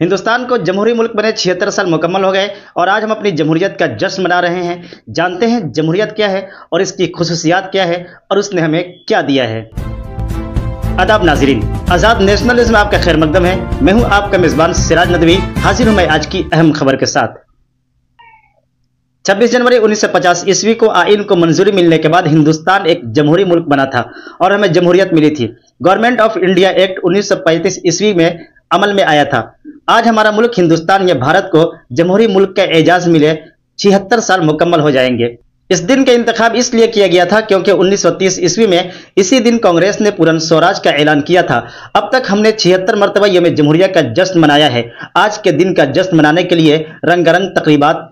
हिंदुस्तान को जमहूरी मुल्क बने 76 साल मुकम्मल हो गए और आज हम अपनी जमहूरियत का जश्न मना रहे हैं। जानते हैं जमहूरियत क्या है और इसकी खुसूसियात क्या है और उसने हमें क्या दिया है। आदाब नाज़रीन, आज़ाद नेशनलिज्म में आपका खैर मकदम है। मैं हूं आपका मेज़बान सिराज नदवी। हाजिर हूं मैं आज की अहम खबर के साथ। 26 जनवरी 1950 ईस्वी को आइन को मंजूरी मिलने के बाद हिंदुस्तान एक जमहूरी मुल्क बना था और हमें जमहूरियत मिली थी। गवर्नमेंट ऑफ इंडिया एक्ट 1935 ईस्वी में अमल में आया था। आज हमारा मुल्क हिंदुस्तान या भारत को जमहूरी मुल्क का एजाज मिले 76 साल मुकम्मल हो जाएंगे। इस दिन का इंतखाब इसलिए किया गया था क्योंकि 1930 ईस्वी में इसी दिन कांग्रेस ने पूर्ण स्वराज का ऐलान किया था। अब तक हमने 76 मरतबा यौम जमहूरिया का जश्न मनाया है। आज के दिन का जश्न मनाने के लिए रंगारंग तकरीबात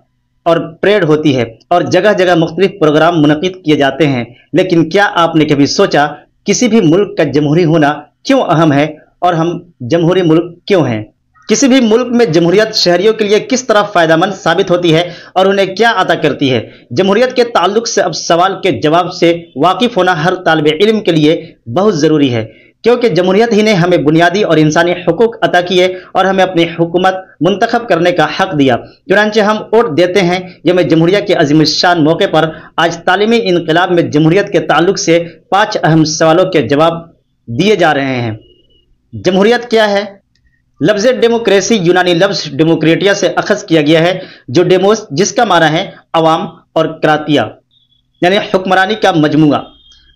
और परेड होती है और जगह जगह मुख्तलिफ प्रोग्राम मुनक़िद किए जाते हैं। लेकिन क्या आपने कभी सोचा किसी भी मुल्क का जमहूरी होना क्यों अहम है और हम जमहूरी मुल्क क्यों हैं? किसी भी मुल्क में जमहूरियत शहरियों के लिए किस तरह फायदेमंद साबित होती है और उन्हें क्या अता करती है? जमहूरियत के ताल्लुक से अब सवाल के जवाब से वाकिफ होना हर तालिबे इल्म के लिए बहुत ज़रूरी है, क्योंकि जमहूरियत ही ने हमें बुनियादी और इंसानी हुकूक अता किए और हमें अपनी हुकूमत मुंतखब करने का हक दिया। चुनांचे हम वोट देते हैं। यौम जमहूरिया के अज़ीमुश्शान मौके पर आज तालीमी इनकलाब में जमहूरियत के ताल्लुक से 5 अहम सवालों के जवाब दिए जा रहे हैं। जमहूरियत क्या है? लफ्ज़ डेमोक्रेसी यूनानी लफ्ज़ डेमोक्रेटिया से अखज़ किया गया है, जो डेमोस जिसका माना है अवाम और क्रातिया यानी हुक्मरानी का मजमुआ।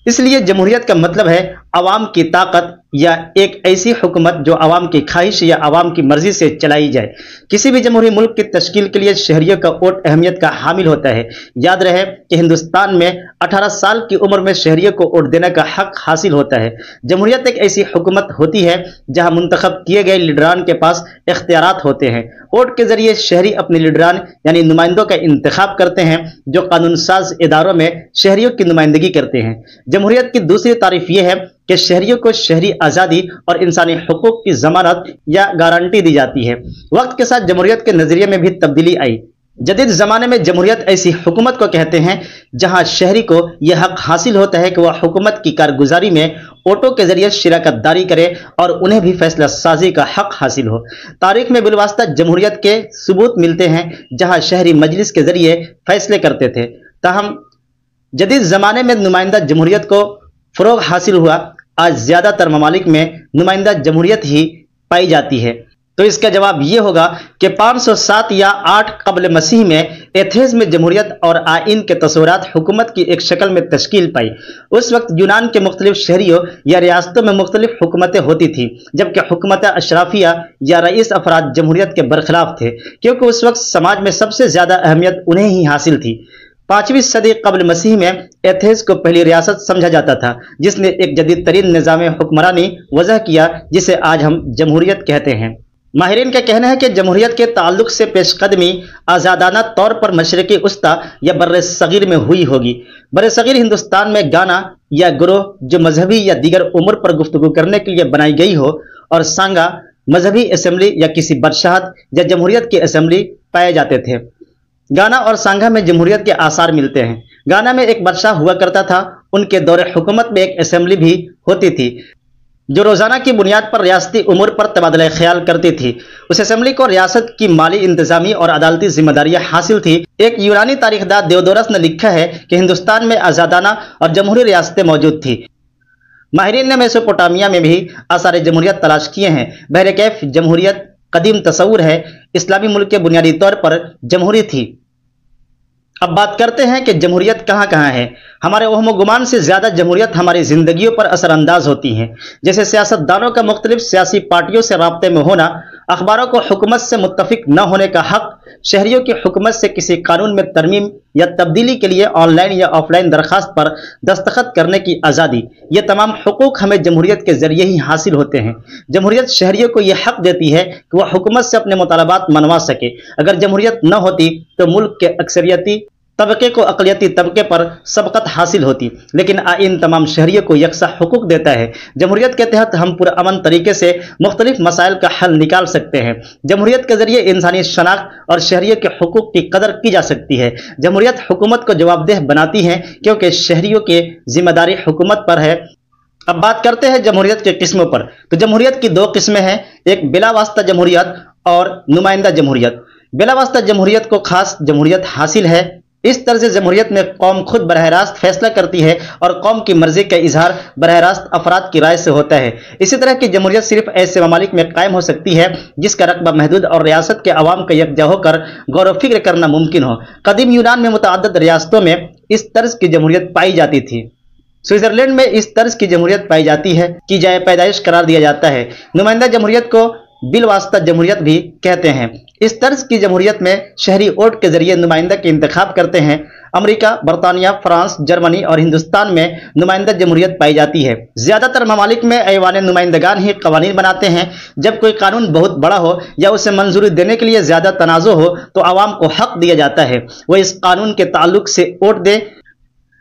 इसलिए जमहूरियत का मतलब है अवाम की ताकत या एक ऐसी हुकूमत जो अवाम की ख्वाहिश या अवाम की मर्जी से चलाई जाए। किसी भी जमहूरी मुल्क की तश्कील के लिए शहरियों का वोट अहमियत का हामिल होता है। याद रहे कि हिंदुस्तान में 18 साल की उम्र में शहरियों को वोट देने का हक हासिल होता है। जमहूरियत एक ऐसी हुकूमत होती है जहां मुंतखब किए गए लीडरान के पास इख्तियारात होते हैं। वोट के जरिए शहरी अपने लीडरान यानी नुमाइंदों का इंतखाब करते हैं जो कानून साज इदारों में शहरियों की नुमाइंदगी करते हैं। जमहूरियत की दूसरी तारीफ यह है कि शहरियों को शहरी आज़ादी और इंसानी हुकूक की जमानत या गारंटी दी जाती है। वक्त के साथ जमहूरियत के नजरिए में भी तब्दीली आई। जदीद ज़माने में जमहूरियत ऐसी हुकूमत को कहते हैं जहां शहरी को यह हक हासिल होता है कि वह हुकूमत की कारगुजारी में वोटों के जरिए शिराकत दारी करे और उन्हें भी फैसला साजी का हक हासिल हो। तारीख में बिलवास्ता जमहूरियत के सबूत मिलते हैं जहां शहरी मजलिस के जरिए फैसले करते थे। ताहम जदीद ज़माने में नुमाइंदा जमहूरियत को फ़रोग़ हासिल हुआ। आज ज़्यादातर ममालिक में नुमाइंदा जमहूरियत ही पाई जाती है। तो इसका जवाब ये होगा कि 507 या 8 कबल मसीह में एथेंस में जमहूरियत और आइन के तस्वुरात हुकूमत की एक शक्ल में तश्कील पाई। उस वक्त यूनान के मुख्तलिफ शहरियों या रियासतों में मुख्तलिफ हुकूमतें होती थी, जबकि हुकूमत अशराफिया या रईस अफराद जमहूरियत के बरखिलाफ थे, क्योंकि उस वक्त समाज में सबसे ज़्यादा अहमियत उन्हें ही हासिल थी। 5वीं सदी कबल मसीह में एथेंस को पहली रियासत समझा जाता था, जिसने एक जदीद तरीन निज़ाम हुक्मरानी वज़ह किया जिसे आज हम जमहूरियत कहते हैं। माहिरीन का कहना है कि जमहूरियत के ताल्लुक से पेशकदमी आज़ादाना तौर पर मशरक़ी उस्ता या बर्र सग़ीर में हुई होगी। बर्र सग़ीर हिंदुस्तान में गाना या ग्रोह जो मजहबी या दीगर उम्र पर गुफ्तगू करने के लिए बनाई गई हो, और सांगा मजहबी असम्बली या किसी बदशाहत या जमहूरियत की असम्बली पाए जाते थे। गाना और सांगा में जमहूरियत के आसार मिलते हैं। गाना में एक बादशाह हुआ करता था। उनके दौरे हुकूमत में एक असेंबली भी होती थी जो रोज़ाना की बुनियाद पर रियासती उमूर पर तबादला ख्याल करती थी। उस असेंबली को रियासत की माली, इंतजामी और अदालती जिम्मेदारियां हासिल थी। एक यूनानी तारीखदार देवदोरस ने लिखा है कि हिंदुस्तान में आज़ादाना और जमहूरी रियासतें मौजूद थी। माहिरीन ने मेसोपोटामिया में भी आसार जमहूरियत तलाश किए हैं। बहरकैफ जमहूरियत कदीम तस्वुर है। इस्लामी मुल्क के बुनियादी तौर पर जमहूरी थी। अब बात करते हैं कि जमहूरियत कहाँ कहाँ है। हमारे वहम गुमान से ज़्यादा जमहूरियत हमारी ज़िंदगियों पर असरअंदाज होती हैं, जैसे सियासतदानों का मुख्तलिफ सियासी पार्टियों से राब्ते में होना, अखबारों को हुकूमत से मुत्तफिक न होने का हक, शहरियों की हुकूमत से किसी कानून में तरमीम या तब्दीली के लिए ऑनलाइन या ऑफलाइन दरख्वास्त पर दस्तखत करने की आज़ादी। ये तमाम हुकूक हमें जमहूरियत के ज़रिए ही हासिल होते हैं। जमहूरियत शहरियों को यह हक देती है कि वह हुकूमत से अपने मुतालबात मनवा सके। अगर जमहूरियत न होती तो मुल्क के अक्सरियती तबके को अक़लियती तबके पर सबकत हासिल होती, लेकिन आइन तमाम शहरियों को यकसा हुकूक देता है। जमहूरियत के तहत हम पुरअमन तरीके से मुख्तलिफ मसाइल का हल निकाल सकते हैं। जमहूरियत के जरिए इंसानी शनाख्त और शहरियों के हुकूक की कदर की जा सकती है। जमहूरियत हुकूमत को जवाबदेह बनाती है क्योंकि शहरियों की जिम्मेदारी हुकूमत पर है। अब बात करते हैं जमहूरियत के किस्मों पर। तो जमहूरियत की 2 किस्में हैं, एक बिला वास्ता जमहूरियत और नुमाइंदा जमहूरियत। बिलावास्ता जमहूरियत को खास जमहूरियत हासिल है। इस तरह से जमहूरियत में कौम खुद बरह रास्त फैसला करती है और कौम की मर्जी का इजहार बरह रास्त अफराद की राय से होता है। इसी तरह की जमहूरियत सिर्फ ऐसे ममालिक में कायम हो सकती है जिसका रकबा महदूद और रियासत के अवाम का यकजा होकर गौर व फिक्र करना मुमकिन हो। कदीम यूनान में मुतअद्दिद रियासतों में इस तर्ज की जमहूरियत पाई जाती थी। स्विट्जरलैंड में इस तर्ज की जमहूरियत पाई जाती है कि जाए पैदाइश करार दिया जाता है। नुमाइंदा जमहूरियत को बिलवास्ता जमहूरियत भी कहते हैं। इस तर्ज की जमहूरियत में शहरी वोट के जरिए नुमाइंदा के इंतखाब करते हैं। अमेरिका, बरतानिया, फ्रांस, जर्मनी और हिंदुस्तान में नुमाइंदा जमहूरियत पाई जाती है। ज्यादातर ममालिक में ऐवान नुमाइंदगान ही कवानीन बनाते हैं। जब कोई कानून बहुत बड़ा हो या उसे मंजूरी देने के लिए ज्यादा तनाज़ो हो तो आवाम को हक दिया जाता है वह इस कानून के ताल्लुक से वोट दे।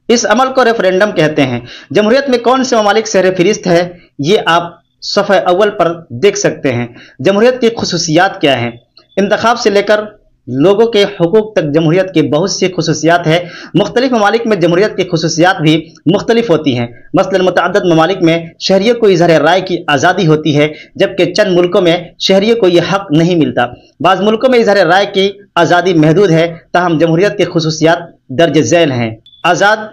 इस अमल को रेफरेंडम कहते हैं। जमहूरियत में कौन से ममालिक सहरे फिरिस्त है ये आप सफ़े अव्वल पर देख सकते हैं। जमहूरियत की खुसूसियात क्या हैं? इंतखाब से लेकर लोगों के हुकूक तक जमहूरियत की बहुत सी खुसूसियात है। मुख्तलिफ ममालिक में जमहूरियत की खुसूसियात भी मुख्तलिफ होती हैं। मसलन मुतअद्दिद ममालिक में शहरियों को इजहार राय की आज़ादी होती है जबकि चंद मुल्कों में शहरियों को यह हक नहीं मिलता। बाज़ मुल्कों में इजहार राय की आज़ादी महदूद है ताहम जमहूरियत की खुसूसियात दर्ज झैल हैं। आज़ाद,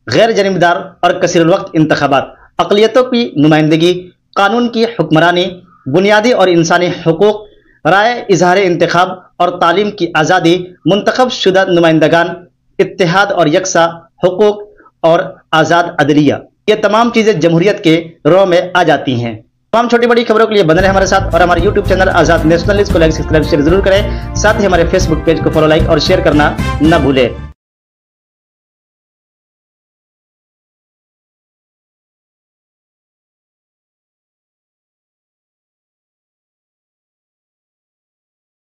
गैर जनिबदार और कसीरुल वक्त इंतखाबात, अक़लियतों की नुमाइंदगी, कानून की हुक्मरानी, बुनियादी और इंसानी हुकूक, राय इजहार इंतखाब और तालीम की आज़ादी, मुंतखब शुदा नुमाइंदगान, इत्तेहाद और यकसा हुकूक और आज़ाद अदलिया, ये तमाम चीज़ें जमहूरियत के रो में आ जाती हैं। तमाम छोटी बड़ी खबरों के लिए बने रहें हमारे साथ और हमारे YouTube चैनल आज़ाद नेशनलिस्ट को लाइक, सब्सक्राइब, शेयर जरूर करें। साथ ही हमारे फेसबुक पेज को फॉलो, लाइक और शेयर करना न भूलें।